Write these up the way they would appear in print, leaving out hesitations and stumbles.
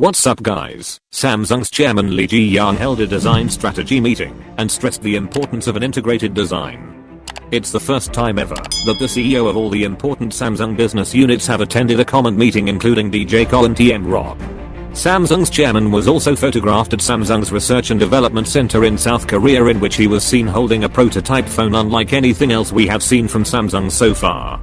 What's up guys? Samsung's chairman Lee Ji-young held a design strategy meeting and stressed the importance of an integrated design. It's the first time ever that the CEO of all the important Samsung business units have attended a common meeting, including DJ Ko and TM Rock. Samsung's chairman was also photographed at Samsung's Research and Development Center in South Korea, in which he was seen holding a prototype phone unlike anything else we have seen from Samsung so far.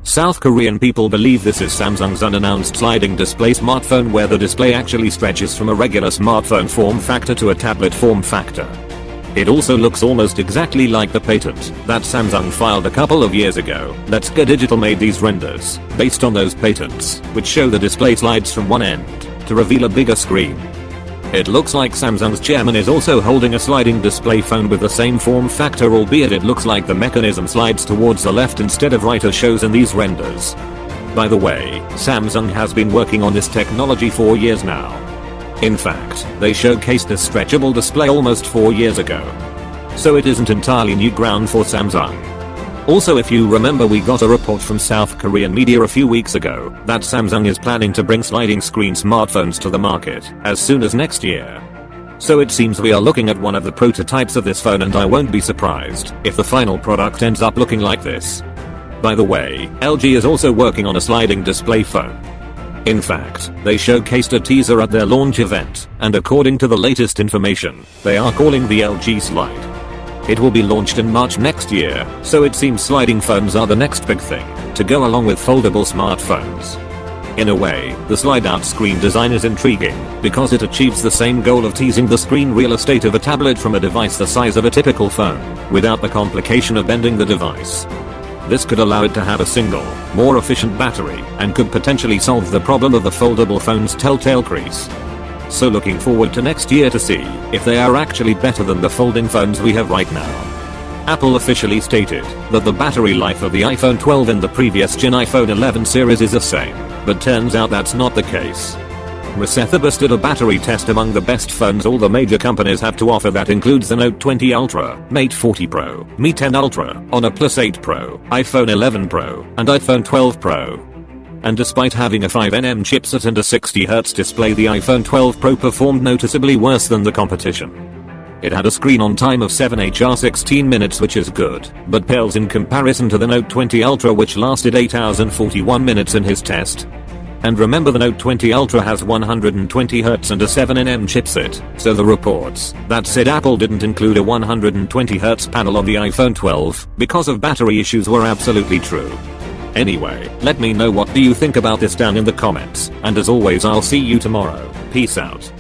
South Korean people believe this is Samsung's unannounced sliding display smartphone, where the display actually stretches from a regular smartphone form factor to a tablet form factor. It also looks almost exactly like the patent that Samsung filed a couple of years ago. Let's.Go Digital made these renders based on those patents, which show the display slides from one end to reveal a bigger screen. It looks like Samsung's chairman is also holding a sliding display phone with the same form factor, albeit it looks like the mechanism slides towards the left instead of right as shows in these renders. By the way, Samsung has been working on this technology for years now. In fact, they showcased this stretchable display almost 4 years ago. So it isn't entirely new ground for Samsung. Also, if you remember, we got a report from South Korean media a few weeks ago that Samsung is planning to bring sliding screen smartphones to the market as soon as next year. So it seems we are looking at one of the prototypes of this phone, and I won't be surprised if the final product ends up looking like this. By the way, LG is also working on a sliding display phone. In fact, they showcased a teaser at their launch event, and according to the latest information, they are calling the LG Slide. It will be launched in March next year, so it seems sliding phones are the next big thing to go along with foldable smartphones. In a way, the slide-out screen design is intriguing because it achieves the same goal of teasing the screen real estate of a tablet from a device the size of a typical phone, without the complication of bending the device. This could allow it to have a single, more efficient battery, and could potentially solve the problem of the foldable phone's telltale crease. So looking forward to next year to see if they are actually better than the folding phones we have right now. Apple officially stated that the battery life of the iPhone 12 and the previous gen iPhone 11 series is the same, but turns out that's not the case. Resethabus did a battery test among the best phones all the major companies have to offer. That includes the Note 20 Ultra, Mate 40 Pro, Mi 10 Ultra, Honor Plus 8 Pro, iPhone 11 Pro, and iPhone 12 Pro. And despite having a 5nm chipset and a 60Hz display, the iPhone 12 Pro performed noticeably worse than the competition. It had a screen on time of 7 16 minutes, which is good, but pales in comparison to the Note 20 Ultra, which lasted 8 hours and 41 minutes in his test. And remember, the Note 20 Ultra has 120Hz and a 7nm chipset, so the reports that said Apple didn't include a 120Hz panel on the iPhone 12 because of battery issues were absolutely true. Anyway, let me know what do you think about this down in the comments, and as always, I'll see you tomorrow. Peace out.